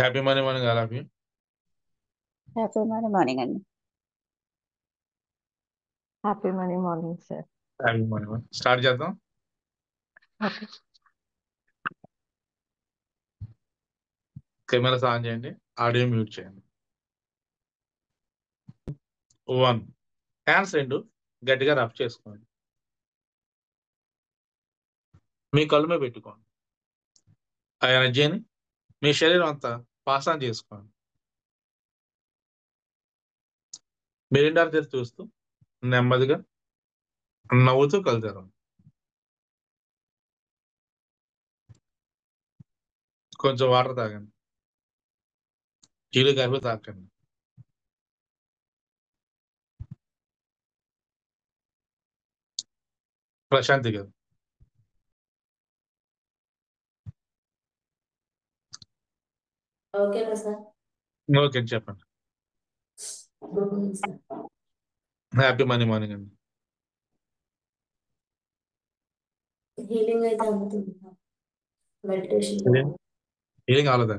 Happy morning morning all of you. Happy morning అండి. Happy morning sir. Happy morning. Start చేద్దాం. Okay. Cameras on చేయండి, audio mute చేయండి. 1 hands రెండు గట్టిగా rough చేసుకోండి. మీ కళ్ళు మీద పెట్టుకోండి. ఆ ఎనర్జీని మీ శరీరం అంతా పాస్ ఆన్ చేసుకోండి. మీరిండారు తెరిచి చూస్తూ నెమ్మదిగా నవ్వుతూ కలుతారు. కొంచెం వాటర్ తాగండి. జీలు కాఫీ తాకండి. ప్రశాంతి గారు, ఓకేనా సార్? ఓకే చెప్పండి. Good morning sir. Happy morning అండి. హీలింగ్ అయితే అవుతుంది సార్. మెడిటేషన్ హీలింగ్ అవ్వలేదా?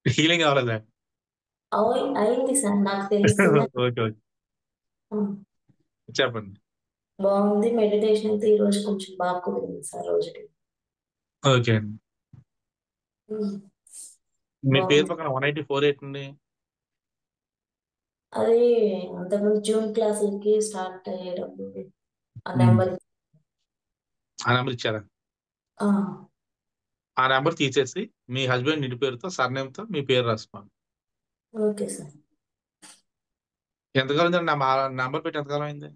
హీలింగ్ అవ్వలేదా? అయింది సార్, నాకు తెలుస్తుంది. ఓకే ఓకే చెప్పండి. బాగుంది. మెడిటేషన్ అయితే ఈ రోజు కొంచెం బాగా కుదిరింది సార్ రోజుకి. ఓకే అండి. మీ పేరు పక్కన 184 ఏంటండి? అది అంతకుముందు జూన్ క్లాసులకి స్టార్ట్ అయ్యేటప్పుడు ఆ నెంబర్. ఆ నెంబర్ ఇచ్చారా? ఆ నెంబర్ తీసేసి మీ హస్బెండ్ ఇంటి పేరుతో సర్నేమ్తో మీ పేరు రాసుకోండి. Okay sir. ఎంతకాలం నెంబర్ పెట్టి ఎంతకాలం అయింది?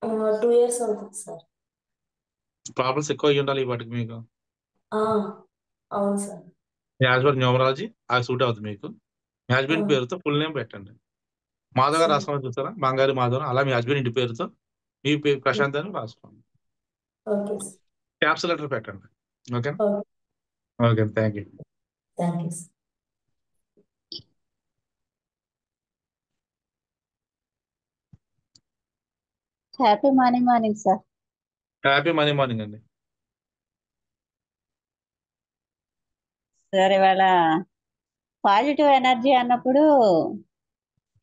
2 years అవుతుంది సార్. ప్రాబ్లమ్స్ ఎక్కువ అయ్యి ఉండాలి ఈ వాటికి మీకు. అవును సార్. మీ హస్బెండ్ న్యూమరాలజీ అది సూట్ అవుతుంది మీకు. మీ హస్బెండ్ పేరుతో ఫుల్ నేమ్ పెట్టండి. మాధవ్ గారు రాసుకోమని చూస్తారా? బంగారు మాధవ్. అలా మీ హస్బెండ్ ఇంటి పేరుతో మీ పేరు ప్రశాంత్ అని రాసుకోండి. Okay sir. క్యాప్స్ లెటర్ పెట్టండి. Okay okay, thank you. Thank you sir. Happy morning sir. Happy morning అండి. సార్ ఇవాళ పాజిటివ్ ఎనర్జీ అన్నప్పుడు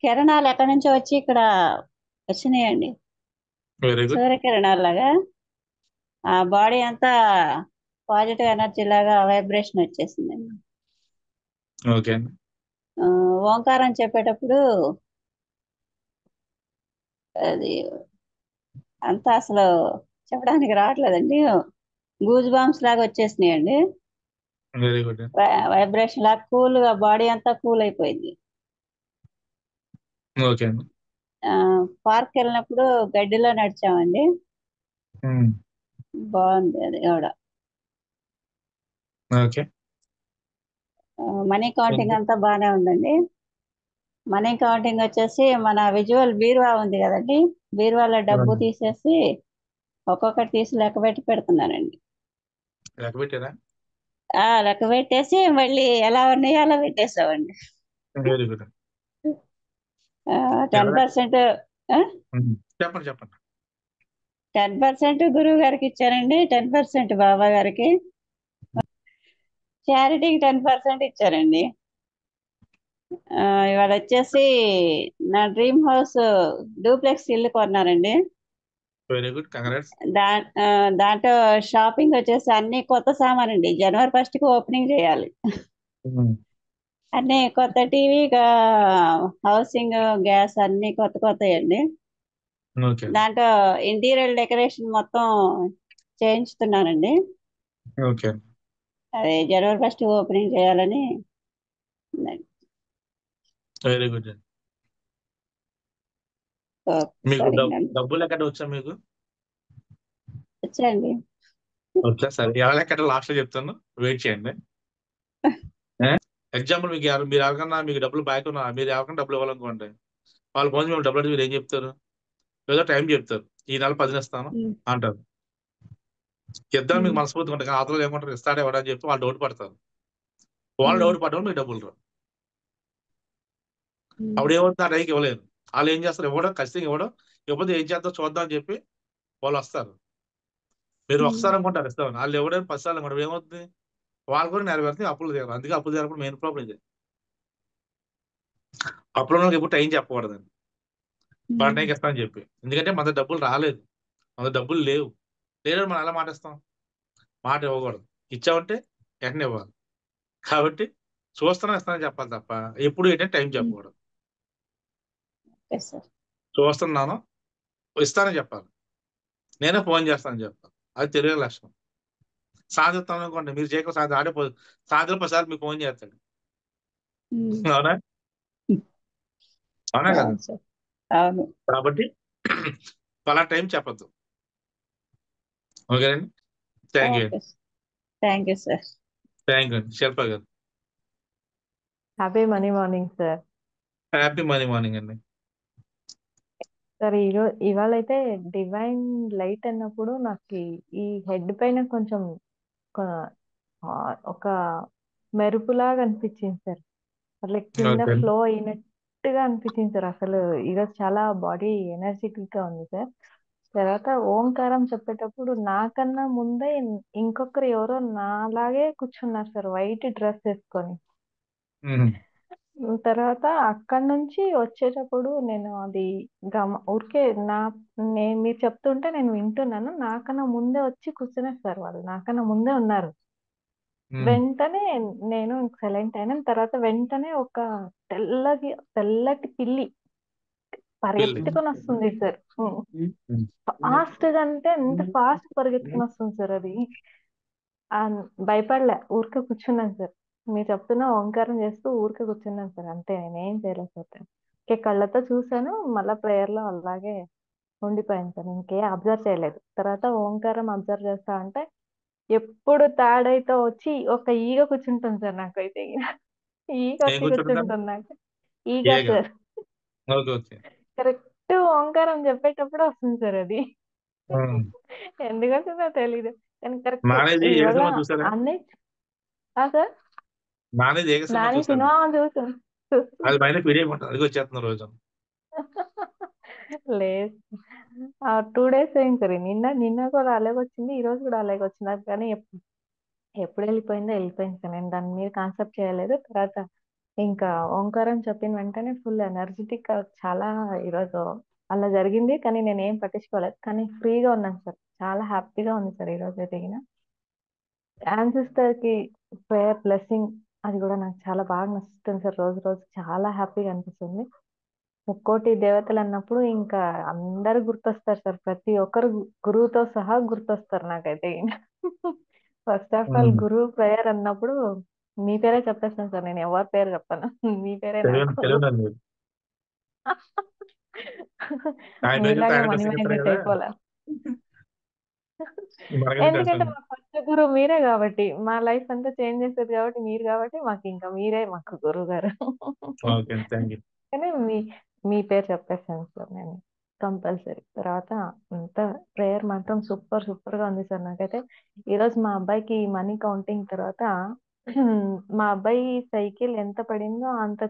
కిరణాలు ఎక్కడి నుంచో వచ్చి ఇక్కడ వచ్చినాయండి. Very good. సూర్యకిరణాలు లాగా ఆ బాడీ అంతా పాజిటివ్ ఎనర్జీ లాగా వైబ్రేషన్ వచ్చేసిందండి. ఓకే అండి. ఓంకారం చెప్పేటప్పుడు అది అంతా అసలు చెప్పడానికి రావట్లేదండి. గూజ్ బాంబ్స్ లాగా వచ్చేసినాయండి. Very good. వైబ్రేషన్ లాగా కూల్గా బాడీ అంతా కూల్ అయిపోయింది. ఓకే అండి. పార్క్ వెళ్ళినప్పుడు గడ్డిలో నడిచామండి. బాగుంది అది కూడా. ఓకే. మనీ కౌంటింగ్ అంతా బాగానే ఉందండి. మనీ కౌంటింగ్ వచ్చేసి మన విజువల్ బీరువా ఉంది కదండి, బీరువాలో డబ్బు తీసేసి ఒక్కొక్కటి తీసి లెక్క పెట్టి పెడుతున్నానండి. లెక్క పెట్టారా? లెక్క పెట్టేసి మళ్ళీ ఎలా ఉన్నాయో అలా పెట్టేసామండి. Very good. 10% చెప్పండి చెప్పండి. 10% గురువు గారికి ఇచ్చారండి, 10% బాబా గారికి, చారిటీకి 10% ఇచ్చారండి. ఇవాళ వచ్చేసి నా డ్రీమ్ హౌస్ డూప్లెక్స్ ఇల్లు కొన్నారండి. Very good, congrats. దాంట్లో షాపింగ్ వచ్చేసి అన్ని కొత్త సామాన్ అండి. January 1st ఓపెనింగ్ చేయాలి. అన్ని కొత్త టీవీ, హౌసింగ్, గ్యాస్ అన్ని కొత్త అండి. దాంట్లో ఇంటీరియర్ డెకరేషన్ మొత్తం చేయించుతున్నానండి. ఓకే. అదే January 1st ఓపెనింగ్ చేయాలని. Very good. మీకు డబ్బులు ఎక్కడ వచ్చా? మీకు వచ్చండి. వచ్చా? సరే, ఎవరు ఎక్కడ లాస్ట్ లో చెప్తాను, వెయిట్ చేయండి. ఎగ్జాంపుల్ మీకు మీరు ఎవరికన్నా మీకు డబ్బులు బ్యాక్ ఉన్నా, మీరు ఎవరికన్నా డబ్బులు ఇవ్వాలనుకోండి, వాళ్ళ కోసం మేము డబ్బులు మీరు ఏం చెప్తారు? ఏదో టైం చెప్తారు, ఈ నెల 10 ఇస్తాను అంటారు. ఇద్దరు మీకు మనస్ఫూర్తిగా ఉంటారు, ఆతలు ఏమంటారు ఇస్తాడే ఇవ్వడని చెప్పి వాళ్ళు డౌట్ పడతారు. వాళ్ళు డౌట్ పడ్డం మీకు డబ్బులు రావు. అప్పుడు ఏమవుతుంది? ఆ టైంకి ఇవ్వలేదు. వాళ్ళు ఏం చేస్తారు? ఇవ్వడం, ఖచ్చితంగా ఇవ్వడం. ఇవ్వకపోతే ఏం చేద్దాం చూద్దాం అని చెప్పి వాళ్ళు వస్తారు. మీరు ఒకసారి అనుకుంటారు ఇస్తామని, వాళ్ళు ఇవ్వడానికి 10 సార్లు అనుకుంటారు. ఏమవుతుంది? వాళ్ళు కూడా నెరవేరుతుంది, అప్పులు తీరాలి. అందుకే అప్పులు తీరప్పుడు మెయిన్ ప్రాబ్లం ఇది. అప్పులో వాళ్ళకి ఎప్పుడు టైం చెప్పకూడదండి, పలానా టైంకి ఇస్తామని చెప్పి. ఎందుకంటే మన దగ్గర డబ్బులు రాలేదు, మన దగ్గర డబ్బులు లేవు. లేదని మనం ఎలా మాట ఇస్తాం? మాట ఇవ్వకూడదు. ఇచ్చామంటే వెంటనే ఇవ్వాలి. కాబట్టి చూస్తున్నా ఇస్తానని చెప్పాలి తప్ప ఎప్పుడు ఏంటంటే టైం చెప్పకూడదు. Okay sir. చూస్తున్నాను ఇస్తానని చెప్పాలి, నేనే ఫోన్ చేస్తానని చెప్పాలి. అది తెలియని లక్షణం. సాధిస్తాను అనుకోండి, మీరు చేయకుండా సాయంత్రం 10 సార్లు మీకు ఫోన్ చేస్తాడు. అవునా అవునా కదా? అవును సార్, అవును. కాబట్టి పలానా టైం చెప్పద్దు. ఓకేనండి, thank you. Okay sir, thank you sir. Thank you అండి శిల్ప గారు. Happy money morning sir. Happy money morning అండి. సార్ ఇవాళ అయితే డివైన్ లైట్ అన్నప్పుడు నాకు ఈ హెడ్ పైన కొంచెం ఒక మెరుపులాగా అనిపించింది సార్. అట్లా కింద ఓకే. ఫ్లో అయినట్టుగా అనిపించింది సార్. అసలు ఈరోజు చాలా బాడీ ఎనర్జెటిక్ గా ఉంది సార్. తర్వాత ఓంకారం చెప్పేటప్పుడు నాకన్నా ముందే ఇంకొకరు ఎవరో నాలాగే కూర్చున్నారు సార్, వైట్ డ్రెస్ వేసుకొని. తర్వాత అక్కడి నుంచి వచ్చేటప్పుడు నేను అది ఊరికే మీరు చెప్తుంటే నేను వింటున్నాను. నాకన్నా ముందే వచ్చి కూర్చున్నారు సార్, వాళ్ళు నాకన్నా ముందే ఉన్నారు. వెంటనే నేను సైలెంట్ అయినా. తర్వాత వెంటనే ఒక తెల్లటి పిల్లి పరిగెత్తుకొని వస్తుంది సార్. ఫాస్ట్ గా అంటే ఎంత ఫాస్ట్ పరిగెత్తుకొని వస్తుంది సార్ అది. భయపడలే, ఊరికే కూర్చున్నాను సార్. మీరు చెప్తున్నా ఓంకారం చేస్తూ ఊరికే కూర్చున్నాను సార్, అంతే, నేనేం చేయలేదు సార్. కళ్ళతో చూసాను, మళ్ళీ ప్రేయర్ లో అలాగే ఉండిపోయాను సార్, ఇంకే అబ్జర్వ్ చేయలేదు. తర్వాత ఓంకారం అబ్జర్వ్ చేస్తా అంటే ఎప్పుడు తాడైతే వచ్చి ఒక ఈగ కూర్చుంటుంది సార్. నాకైతే ఈగ ఏం వచ్చి కూర్చుంటుందండి? కూర్చుంటుంది నాకు. ఈగ ఏగా. సార్. Okay okay. కరెక్ట్ ఓంకారం చెప్పేటప్పుడు వస్తుంది సార్ అది. ఉమ్. ఎందుకంటుందో తెలీదు, కానీ కరెక్ట్ నానేది ఏ ఇవాళ సినిమా చూసారా? అన్నీ. సార్ నానేది ఏ సినిమా నాని చూసారా? సినిమా చూసాను. అది పైన పీడిఎఫ్ ఉంటుంది, అది వచ్చేస్తున్న రోజు. లేదు, 2 days అయింది సార్. నిన్న కూడా అలాగే వచ్చింది, ఈ రోజు కూడా అలాగే వచ్చింది. అది కానీ ఎప్పుడు వెళ్ళిపోయిందో వెళ్ళిపోయింది సార్. నేను దాని మీద కాన్సెప్ట్ చేయలేదు. తర్వాత ఇంకా ఓంకారం చెప్పిన వెంటనే ఫుల్ ఎనర్జెటిక్ చాలా ఈరోజు అలా జరిగింది. కానీ నేను ఏం పట్టించుకోలేదు, కానీ ఫ్రీగా ఉన్నాను సార్. చాలా హ్యాపీగా ఉంది సార్ ఈరోజు అయితే. యాన్సిస్టర్ కి ప్రేయర్ బ్లెస్సింగ్ అది కూడా నాకు చాలా బాగా నచ్చుతుంది సార్. రోజు రోజు చాలా హ్యాపీగా అనిపిస్తుంది. 3 దేవతలు అన్నప్పుడు ఇంకా అందరు గుర్తొస్తారు సార్. ప్రతి ఒక్కరు గురువుతో సహా గుర్తొస్తారు నాకైతే. ఫస్ట్ ఆఫ్ ఆల్ గురువు ప్రేయర్ అన్నప్పుడు మీ పేరే చెప్పేస్తాను సార్, నేను ఎవరి పేరు చెప్పను. మీ పేరే నాకు. తెలియదండి మీరు. ఆయన పేరు చెప్తే మీలాగే ఆయన మనీ డ్రెస్ చెప్తారు మ్యాగ్నెట్ కదా, అయిపోలే. మనకైతే ఎందుకంటే టెన్షన్. మా ఫస్ట్ గురువు మీరే కాబట్టి, మా లైఫ్ అంతా చేంజ్ చేసేది కాబట్టి మీరు, కాబట్టి మాకు ఇంకా మీరే మాకు గురువు గారు. Okay, thank you. కానీ మీ పేరు చెప్పేస్తాను సార్ నేను కంపల్సరీ. తర్వాత అంత ప్రేయర్ మాత్రం సూపర్ సూపర్ గా ఉంది సార్. నాకైతే ఈరోజు మా అబ్బాయికి మనీ కౌంటింగ్ తర్వాత మా అబ్బాయి సైకిల్ ఎంత పడిందో అంత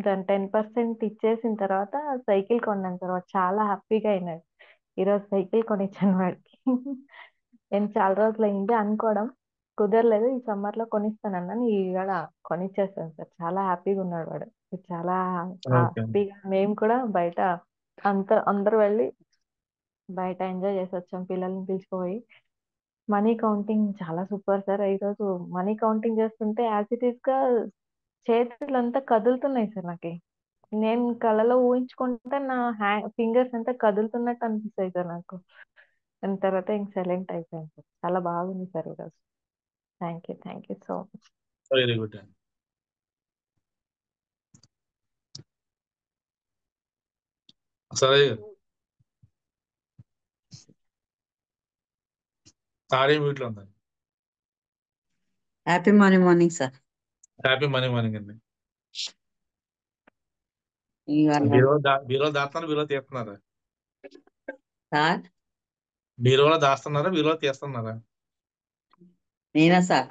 దాని 10% ఇచ్చేసిన తర్వాత సైకిల్ కొన్నాను సార్. వాడు చాలా హ్యాపీగా అయినాడు. ఈరోజు సైకిల్ కొనిచ్చాను వాడికి. నేను చాలా రోజులు అయింది అనుకోవడం, కుదరలేదు. ఈ సమ్మర్ లో కొనిస్తానన్నాను, ఇవాళ కొనిచ్చేస్తాను సార్. చాలా హ్యాపీగా ఉన్నాడు వాడు. చాలా ఓకే. హ్యాపీగా మేము కూడా బయట అందరూ వెళ్ళి బయట ఎంజాయ్ చేసి వచ్చాం, పిల్లల్ని పిలుచుకుపోయి. మనీ కౌంటింగ్ చాలా సూపర్ సార్. ఈరోజు మనీ కౌంటింగ్ చేస్తుంటే యాజ్ ఇట్ ఈస్ గా చేతులంతా కదులుతున్నాయి సార్ నాకు. నేను కళలో ఊహించుకుంటే నా ఫింగర్స్ అంతా కదులుతున్నట్టు అనిపిస్తాయి సార్ నాకు. దాని తర్వాత ఇంక సైలెంట్ అయిపోయాను సార్. చాలా బాగుంది సార్ ఈరోజు. Thank you so much. Very good అండి. సరే సారీ వీటిలో ఉందండి. Happy morning sir. Happy money morning అండి. ఇవాళ బీరోలో దాస్తున్నారా, బీరో తీస్తున్నారా? సార్ బీరోలో దాస్తున్నారా, బీరో తీస్తున్నారా? నేనా సార్?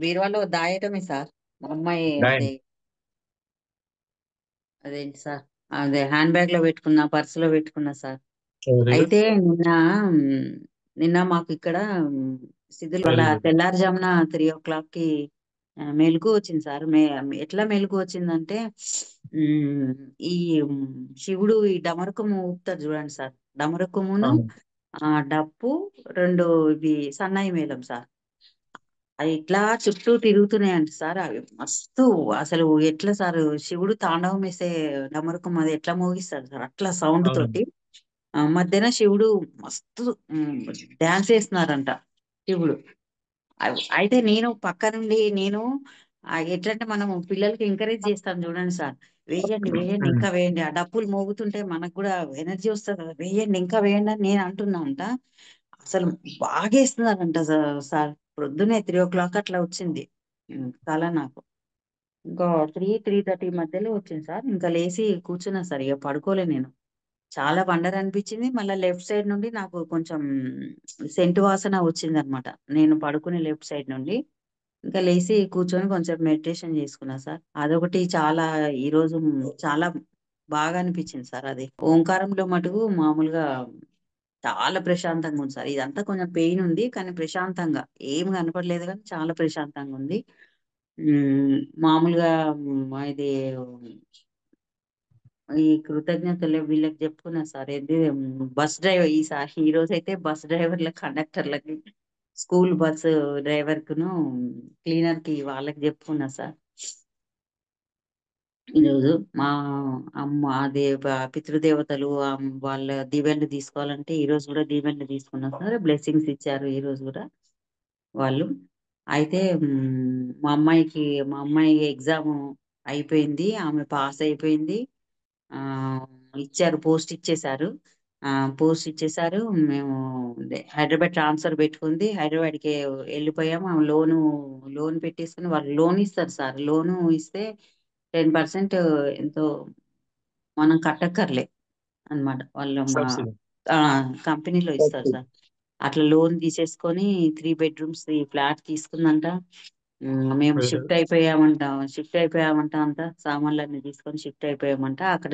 బీరువాలో దాయటమే సార్. మా అమ్మాయి అదేంటి సార్, అదే హ్యాండ్ బ్యాగ్ లో పెట్టుకున్నా, పర్స్ లో పెట్టుకున్నా సార్. అయితే నిన్న మాకు ఇక్కడ సిద్ధులు వాళ్ళ వెరీ గుడ్. తెల్లారుజామున 3 o'clock మెలకు వచ్చింది సార్. ఎట్లా మెలకు వచ్చిందంటే ఉమ్, ఈ శివుడు ఈ డమరుకము ఊపుతాడు చూడండి సార్. డమరుకమును అవును. డప్పు, 2 ఇవి సన్నాయి మేళం సార్. అవి ఇట్లా చుట్టూ తిరుగుతున్నాయంట సార్. అవి మస్తు అసలు ఎట్లా సార్ శివుడు తాండవం వేసే డమరుకం అది ఎట్లా మోగిస్తాడు సార్ అట్లా సౌండ్ అవునండి. తోటి. మధ్యాహ్న శివుడు మస్తు డాన్స్ వేస్తున్నారంట శివుడు. అయితే నేను పక్క నుండి నేను ఎట్లంటే మనం పిల్లలకి ఎంకరేజ్ చేస్తాం చూడండి సార్. వేయండి వేయండి ఉమ్. ఇంకా వేయండి, ఆ డప్పులు మోగుతుంటే మనకు కూడా ఎనర్జీ వస్తుంది కదా, వేయండి ఇంకా వేయండి అని నేను అంటున్నా అంట. అసలు బాగా వేస్తున్నారంట సార్. ప్రొద్దునే 3 o'clock అట్లా వచ్చింది కళ నాకు. ఇంకా 3-3:30 మధ్యలో వచ్చింది సార్. ఇంకా లేచి కూర్చున్నా సార్, ఇక పడుకోలే నేను. చాలా వండర్ అనిపించింది. మళ్ళీ లెఫ్ట్ సైడ్ నుండి నాకు కొంచెం సెంటు వాసన వచ్చింది అనమాట, నేను పడుకునే లెఫ్ట్ సైడ్ నుండి. ఇంకా లేచి కూర్చొని కొంచెం మెడిటేషన్ చేసుకున్నా సార్. అదొకటి చాలా ఈ రోజు చాలా బాగా అనిపించింది సార్. అది ఓంకారంలో మటుకు మామూలుగా చాలా ప్రశాంతంగా ఉంది సార్. ఇదంతా కొంచెం పెయిన్ ఉంది కానీ ప్రశాంతంగా ఏం కనపడలేదు కానీ చాలా ప్రశాంతంగా ఉంది. మామూలుగా ఇది ఈ కృతజ్ఞతలు వీళ్ళకి చెప్పుకున్నా సార్. ఇది బస్ డ్రైవర్ ఈ రోజు అయితే బస్ డ్రైవర్ల కండక్టర్లకి, స్కూల్ బస్సు డ్రైవర్ కును క్లీనర్ కి వాళ్ళకి చెప్పుకున్నా సార్. ఈరోజు మా అమ్మ పితృదేవతలు వాళ్ళ దీవెనలు తీసుకోవాలంటే ఈ రోజు కూడా దీవెనలు తీసుకున్నా సార్. బ్లెస్సింగ్స్ ఇచ్చారు ఈ రోజు కూడా వాళ్ళు. అయితే మా అమ్మాయి ఎగ్జామ్ అయిపోయింది, ఆమె పాస్ అయిపోయింది. ఆ ఇచ్చారు, పోస్ట్ ఇచ్చేశారు. పోస్ట్ ఇచ్చేశారు. మేము హైదరాబాద్ ట్రాన్స్ఫర్ పెట్టుకుంది, హైదరాబాద్కి వెళ్ళిపోయాము. ఆమె లోన్ పెట్టేసుకుని వాళ్ళు లోన్ ఇస్తారు సార్. లోను ఇస్తే 10% ఎంతో మనం కట్టక్కర్లే అన్నమాట. వాళ్ళు మా సబ్సిడీ. కంపెనీలో ఇస్తారు సార్. అట్లా లోన్ తీసేసుకొని 3 bedrooms ఫ్లాట్ తీసుకుందంట. మేము వెరీ గుడ్. షిఫ్ట్ అయిపోయామంట. అంతా సామాన్లన్నీ తీసుకొని షిఫ్ట్ అయిపోయామంట. అక్కడ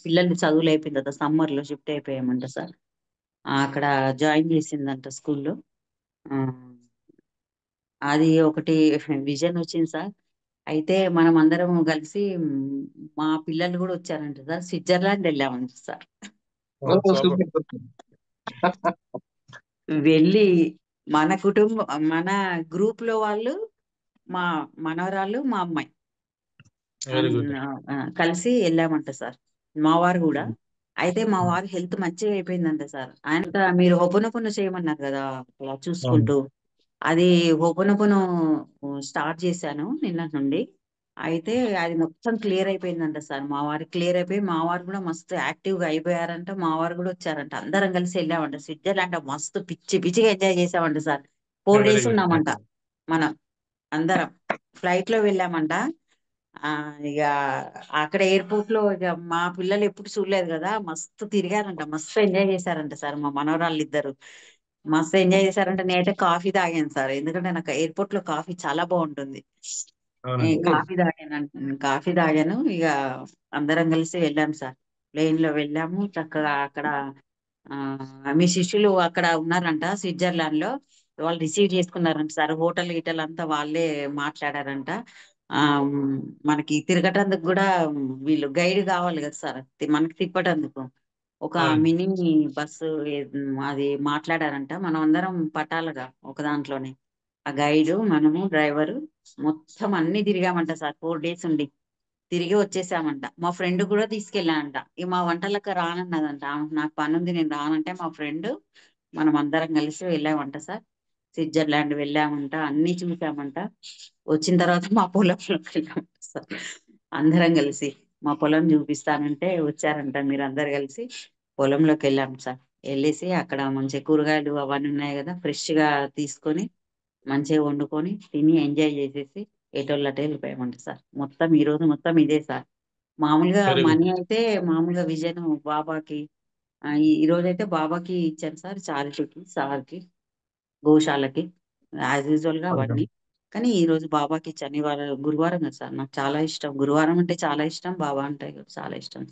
పిల్లల్ని చదువులు అయిపోయిన తర్వాత సమ్మర్ లో షిఫ్ట్ అయిపోయామంట సార్. అక్కడ జాయిన్ చేసిందంట స్కూల్లో. అది ఒకటి విజన్ వచ్చింది సార్. అయితే మనం అందరం కలిసి మా పిల్లలు కూడా వచ్చారంట సార్. స్విట్జర్లాండ్ వెళ్ళామంట సార్. సూపర్. వెళ్ళి మన గ్రూప్ లో వాళ్ళు, మా మనవరాళ్ళు, మా అమ్మాయి వెరీ గుడ్. కలిసి వెళ్ళామంట సార్. మా వారు కూడా. అయితే మా వారి హెల్త్ మంచిగా అయిపోయిందంట సార్. ఆయన మీరు హొబనొపన చేయమన్నారు కదా అలా అవును. చూసుకుంటూ, అది హొబనొపన స్టార్ట్ చేశాను నిన్న నుండి. అయితే అది మొత్తం క్లియర్ అయిపోయిందంట సార్. మా వారికి క్లియర్ అయిపోయి మా వారు కూడా మస్తు యాక్టివ్ గా అయిపోయారంట. మా వారు కూడా వచ్చారంట. అందరం కలిసి వెళ్ళామంట స్విట్జర్లాండ్. మస్తు పిచ్చి పిచ్చిగా ఎంజాయ్ చేసామంట సార్. 4 very days good. ఉన్నామంట మనం అందరం. ఫ్లైట్ లో వెళ్ళామంట. ఇక అక్కడ ఎయిర్పోర్ట్ లో ఇక మా పిల్లలు ఎప్పుడు చూడలేదు కదా, మస్తు తిరిగారంట, మస్తు ఎంజాయ్ చేశారంట సార్. మా మనవరాళ్ళు ఇద్దరు మస్తు ఎంజాయ్ చేశారంట. నేనైతే కాఫీ తాగాను సార్, ఎందుకంటే నాకు ఎయిర్పోర్ట్ లో కాఫీ చాలా బాగుంటుంది. అవునండి. కాఫీ తాగాను. ఇక అందరం కలిసి వెళ్ళాం సార్. ప్లేన్ లో వెళ్ళాము చక్కగా. అక్కడ మీ శిష్యులు అక్కడ ఉన్నారంట స్విట్జర్లాండ్ లో, వాళ్ళు రిసీవ్ చేసుకున్నారంట సార్. హోటల్ గిటల్ అంతా వాళ్ళే మాట్లాడారంట. ఆ మనకి తిరగటందుకు కూడా వీళ్ళు గైడ్ కావాలి కదా సార్, మనకి తిప్పటందుకు ఒక అవునండి. మినీ బస్సు అది మాట్లాడారంట. మనం అందరం పట్టాలుగా ఒక దాంట్లోనే, ఆ గైడ్, మనము, డ్రైవరు మొత్తం అన్ని తిరిగామంట సార్. 4 days ఉండి తిరిగి వచ్చేసామంట. మా ఫ్రెండ్ కూడా తీసుకెళ్ళానంట. ఇక మా వంటలకు రానన్నదంట. నాకు పని ఉంది నేను రానంటే మా ఫ్రెండ్, మనం అందరం కలిసి వెళ్ళామంట సార్. స్విట్జర్లాండ్ వెళ్ళామంట, అన్ని చూసామంట. వచ్చిన తర్వాత మా పొలంలోకి వెళ్ళామంట సార్. అందరం కలిసి మా పొలం చూపిస్తానంటే వచ్చారంట మీరు అందరు కలిసి. పొలంలోకి వెళ్ళాం సార్. వెళ్ళేసి అక్కడ మంచి కూరగాయలు అవన్నీ ఉన్నాయి కదా, ఫ్రెష్ గా తీసుకొని మంచిగా వండుకొని తిని ఎంజాయ్ చేసేసి ఎటోళ్ళటే వెళ్ళిపోయామంట సార్. మొత్తం ఈ రోజు మొత్తం ఇదే సార్. మామూలుగా వెరీ గుడ్. మనీ అయితే మామూలుగా విజయన్ బాబాకి ఈ రోజు అయితే బాబాకి ఇచ్చాను సార్, చారిటీకి, సార్కి, గోశాలకి, యాజ్ యూజువల్ గా వెల్కమ్. అవన్నీ. కానీ ఈ రోజు బాబాకి ఇచ్చాను. ఇవాళ గురువారం కదా సార్, నాకు చాలా ఇష్టం గురువారం అంటే, చాలా ఇష్టం బాబా అంటే చాలా ఇష్టం.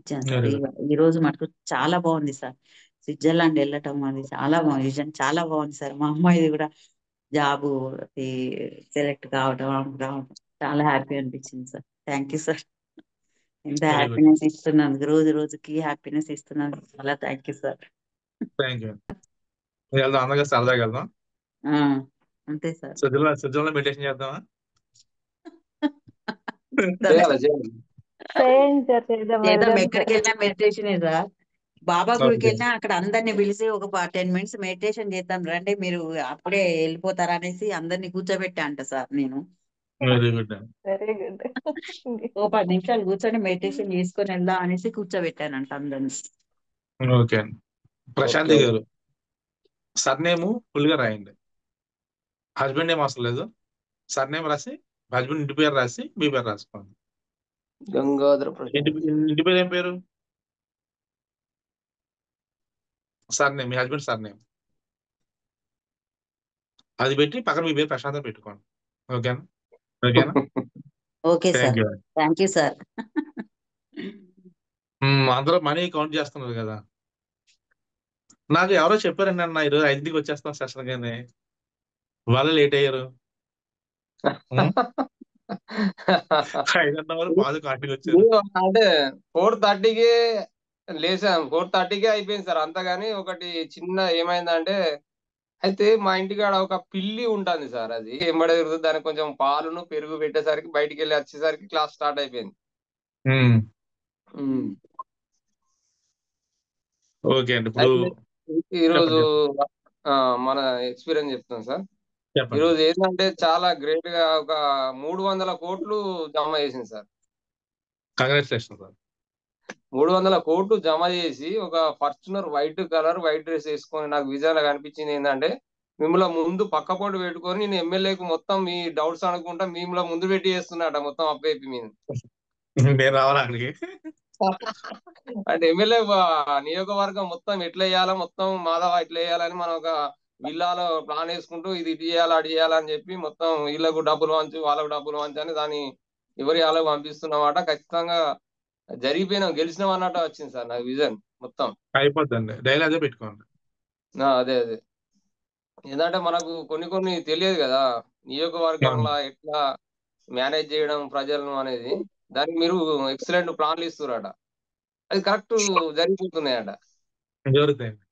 ఇచ్చాను సార్. Very good. ఈ రోజు మటుకు చాలా బాగుంది సార్. స్విట్జర్లాండ్ వెళ్ళటం అది చాలా విజన్ చాలా బాగుంది సార్. మా అమ్మాయిది కూడా జాబ్ సెలెక్ట్ రావడం చాలా హ్యాపీ అనిపించింది సార్. Thank you sir. ఎంత వెరీ గుడ్. హ్యాపీనెస్ ఇస్తున్నందుకు, రోజు రోజుకి హ్యాపీనెస్ ఇస్తున్నందుకు చాలా thank you sir. Thank you. వెళ్దాం అందరికీ సరదాగా వెళ్దాం. అంతే సార్. స్విట్జర్లాండ్ మెడిటేషన్ చేద్దామా? చేయాలి చేయాలి. చేయండి సార్, చేద్దాం, చేద్దాం. వెళ్దాం ఎక్కడికి సార్. వెళ్ళినా మెడిటేషన్ సార్. బాబా గుడికి ఓకే. వెళ్ళినా అక్కడ అందరినీ పిలిచి ఒక 10 minutes మెడిటేషన్ చేద్దాం రండి, మీరు అప్పుడే వెళ్ళిపోతారా అనేసి అందరినీ కూర్చోబెట్టా అంట సార్ నేను. Very good. Very good. ఓ 10 నిమిషాలు కూర్చొని మెడిటేషన్ చేసుకొని వెళ్దాం అనేసి కూర్చోబెట్టానంట అందరినీ. ఓకే అండి. ప్రశాంతి ఓకే. గారు సర్నేమ్ ఫుల్ గా రాయండి. హస్బెండ్ నేమ్ అవసరం లేదు. సర్నేమ్ రాసి హస్బెండ్ ఇంటి పేరు రాసి మీ పేరు రాసుకోండి. గంగాధర ఇంటి ప్రశాంత్. ఇంటి పేరు ఏం పేరు? సర్నేమ్, మీ హస్బెండ్ సర్నేమ్ అది పెట్టి పక్కన మీ పేరు ప్రశాంత్ అని పెట్టుకోండి. ఓకేనా? ఓకేనా? Okay thank sir. You. Thank you sir. అందరూ మనీ కౌంట్ చేస్తున్నారు కదా. నాకు ఎవరో చెప్పారండి అన్న ఈరోజు 5కి వచ్చేస్తాం సెషన్ కానీ వాళ్ళు లేట్ అయ్యారు. 5:30 పాదు కాటికి వచ్చారు. అంటే 4:30కి లేసాం. 4:30కే అయిపోయింది సార్ అంతా. కానీ ఒకటి చిన్న ఏమైందంటే, అయితే మా ఇంటికాడ ఒక పిల్లి ఉంటుంది సార్. అది ఎంబడి తిరుగుతుంది. దానికి కొంచెం పాలును పెరుగు పెట్టేసరికి బయటికి వెళ్ళి వచ్చేసరికి క్లాస్ స్టార్ట్ అయిపోయింది. ఉమ్. ఓకే అండి. ఇప్పుడు అయితే ఈరోజు చెప్పండి. మన ఎక్స్పీరియన్స్ చెప్తాను సార్. చెప్పండి. ఈరోజు ఏంటంటే చాలా గ్రేట్ గా ఒక 300 కోట్లు జమ చేసింది సార్. Congratulation sir. 300 కోట్లు జమ చేసి ఒక ఫార్చునర్ వైట్ డ్రెస్ వేసుకొని నాకు విజయాలు కనిపించింది ఏంటంటే, మిమ్మల్ని ముందు పక్కపోటు పెట్టుకొని నేను ఎమ్మెల్యేకు మొత్తం మీ డౌట్స్ అనుకుంటా మిమ్మల్ని ముందు పెట్టి చేస్తున్నట మొత్తం అప్పేపి మీద. నేను రావాలా అక్కడికి? అంటే ఎమ్మెల్యే నియోజకవర్గం మొత్తం ఎట్లా వేయాలా, మొత్తం మాధవ ఎట్లా వేయాలని మనం ఒక విల్లాలో ప్లాన్ వేసుకుంటూ ఇది ఇటు చేయాలి అటు చేయాలని చెప్పి మొత్తం వీళ్ళకు డబ్బులు వంచు వాళ్ళకు డబ్బులు వంచు అని దాన్ని ఎవరి వాళ్ళకు పంపిస్తున్నమాట. ఖచ్చితంగా జరిగిపోయినాం, గెలిచినాం అన్నట్టు వచ్చింది సార్ నాకు విజన్ మొత్తం. అయిపోద్దండి. డైలీ అదే పెట్టుకోండి. అదే అదే ఏంటంటే మనకు కొన్ని తెలియదు కదా నియోజకవర్గంలో ఎట్లా మేనేజ్ చేయడం ప్రజలను అనేది. దానికి మీరు ఎక్సలెంట్ ప్లాన్లు ఇస్తున్నారట, అది కరెక్ట్ జరిగిపోతున్నాయట. జరుగుతాయండి.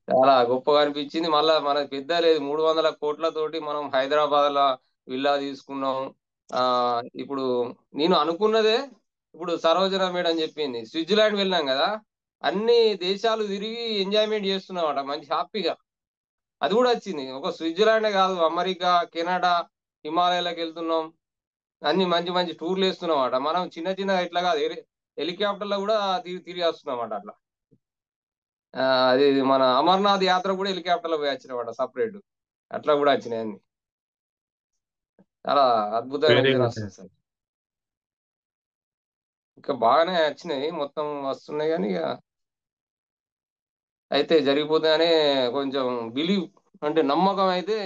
చాలా గొప్పగా అనిపించింది. మళ్ళా మనకు పెద్ద లేదు, 300 కోట్లతోటి మనం హైదరాబాద్ లో విల్లా తీసుకున్నాం. ఇప్పుడు నేను అనుకున్నదే, ఇప్పుడు సరోజన మేడం చెప్పింది స్విట్జర్లాండ్ వెళ్ళినాం కదా, అన్ని దేశాలు తిరిగి ఎంజాయ్మెంట్ చేస్తున్నామట మంచి హ్యాపీగా. అది కూడా వచ్చింది. ఒక స్విట్జర్లాండే కాదు, అమెరికా, కెనడా, హిమాలయాలకు వెళ్తున్నాం. అన్ని మంచి మంచి టూర్లు వేస్తున్నామట. మనం చిన్న చిన్న ఇట్లా కాదు, హెలికాప్టర్లో కూడా తిరిగి వస్తున్నామట అట్లా. అది మన అమర్నాథ్ యాత్ర కూడా హెలికాప్టర్లో పోయి వచ్చినామట సపరేట్. అట్లా కూడా వచ్చినాయి అన్ని. చాలా అద్భుతమైన వెరీ విజయం గుడ్. వస్తుంది సార్. ఇంకా బాగానే వచ్చినాయి, మొత్తం వస్తున్నాయి. కానీ ఇక అయితే జరిగిపోతాయనే కొంచెం బిలీవ్, అంటే నమ్మకం అయితే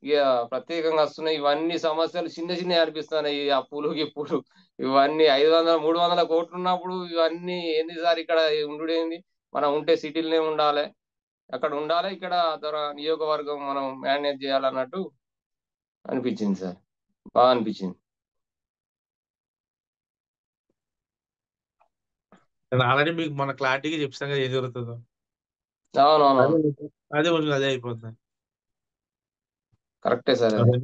ఇక ప్రత్యేకంగా వస్తున్నాయి. ఇవన్నీ సమస్యలు చిన్న చిన్న అనిపిస్తున్నాయి. ఈ అప్పులు గిప్పులు ఇవన్నీ 300 కోట్లు ఉన్నప్పుడు ఇవన్నీ ఏంది సార్, ఇక్కడ ఉండుడేంది, మనం ఉంటే సిటీలనే ఉండాలి, అక్కడ ఉండాలి, ఇక్కడ నియోజకవర్గం మనం మేనేజ్ చేయాలన్నట్టు అనిపించింది సార్. బాగా అనిపించింది. నేను ఆల్రెడీ మీకు మన క్లారిటీగా చెప్తాను కదా ఏం జరుగుతుందో. అవునవును, అదే కొంచెం అదే అయిపోతుంది. కరెక్టే సార్. అది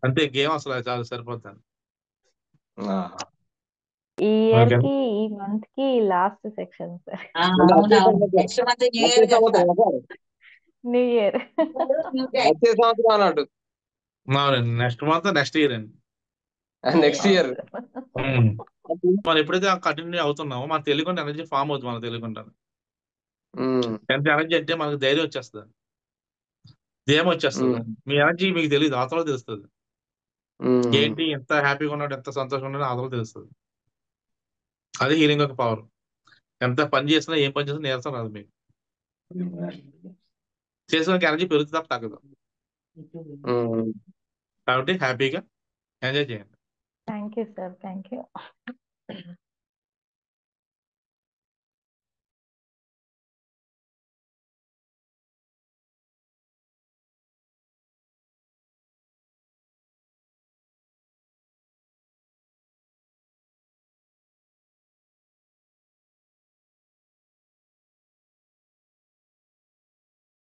అంతే, గేమ్ అసలు చాలా సరిపోతుంది. ఈ ఇయర్ కి, ఈ మంత్ కి last section sir. Next month new year కదా సార్. న్యూ ఇయర్ వచ్చే సంవత్సరం అన్నట్టు. అవునండి. నెక్స్ట్ మంత్ నెక్స్ట్ ఇయర్ అండి. నెక్స్ట్ ఇయర్ మనం ఎప్పుడైతే కంటిన్యూ అవుతున్నామో మనకు తెలియకుండా ఎనర్జీ ఫామ్ అవుతుంది. మనకు తెలియకుండా ఎంత ఎనర్జీ అంటే మనకు ధైర్యం వచ్చేస్తుంది, ధైర్యం వచ్చేస్తుంది. మీ ఎనర్జీ మీకు తెలియదు, అవతల తెలుస్తుంది. ఏంటి ఎంత హ్యాపీగా ఉన్నాడు, ఎంత సంతోషంగా ఉన్నాడో అవతల తెలుస్తుంది. అది హీలింగ్ ఒక పవర్. ఎంత పని చేసినా, ఏం పని చేసినా నీరసం రాదు మీకు. చేసిన ఎనర్జీ పెరుగుతుంది తప్ప తగ్గదు. కాబట్టి హ్యాపీగా ఎంజాయ్ చేయండి. Thank you sir. Thank you.